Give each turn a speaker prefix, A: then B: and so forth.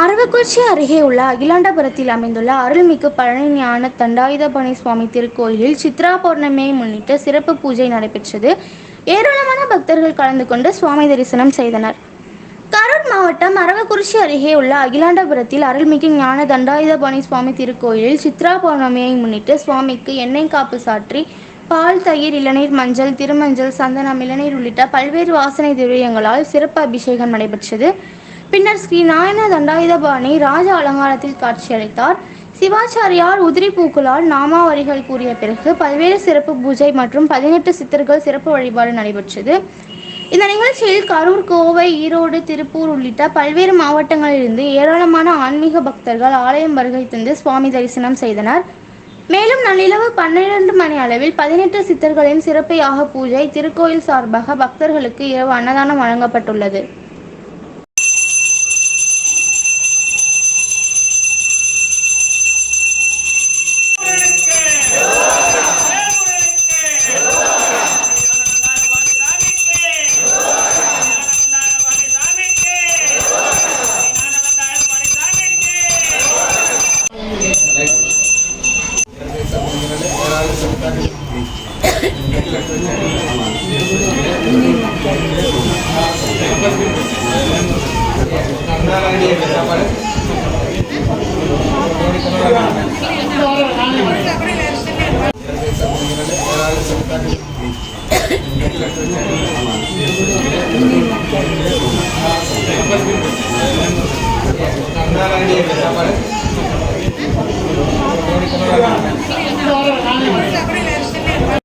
A: அரவக்குறிச்சி அருகே உள்ள அகிலாண்டபுரத்தில் அமைந்துள்ள அருள்மிகு பழனிஞான தண்டாயுதபாணி சுவாமி திருக்கோயிலில் சித்ரா பௌர்ணமியை முன்னிட்டு சிறப்பு பூஜை நடைபெற்றது. ஏராளமான பக்தர்கள் கலந்து கொண்டு சுவாமி தரிசனம் செய்தனர். கரூர் மாவட்டம் அரவக்குறிச்சி அருகே உள்ள அகிலாண்டபுரத்தில் அருள்மிகு ஞான தண்டாயுதபாணி சுவாமி திருக்கோயிலில் சித்ரா பௌர்ணமியை முன்னிட்டு சுவாமிக்கு எண்ணெய் காப்பு சாற்றி பால், தயிர், இளநீர், மஞ்சள், திருமஞ்சள், சந்தனம், இளநீர் உள்ளிட்ட பல்வேறு வாசனை திரவியங்களால் சிறப்பு அபிஷேகம் நடைபெற்றது. பின்னர் ஸ்ரீ ஞான தண்டாயுதபாணி ராஜ அலங்காரத்தில் காட்சியளித்தார். சிவாச்சாரியார் உதிரி பூக்களால் நாமாவரிகள் கூறிய பிறகு பல்வேறு சிறப்பு பூஜை மற்றும் 18 சித்தர்கள் சிறப்பு வழிபாடு நடைபெற்றது. இந்த நிகழ்ச்சியில் கரூர், கோவை, ஈரோடு, திருப்பூர் உள்ளிட்ட பல்வேறு மாவட்டங்களிலிருந்து ஏராளமான ஆன்மீக பக்தர்கள் ஆலயம் வருகை தந்து சுவாமி தரிசனம் செய்தனர். மேலும் நள்ளிரவு 12 மணி அளவில் 18 சித்தர்களின் சிறப்பு யாக பூஜை திருக்கோயில் சார்பாக பக்தர்களுக்கு இரவு அன்னதானம் வழங்கப்பட்டுள்ளது.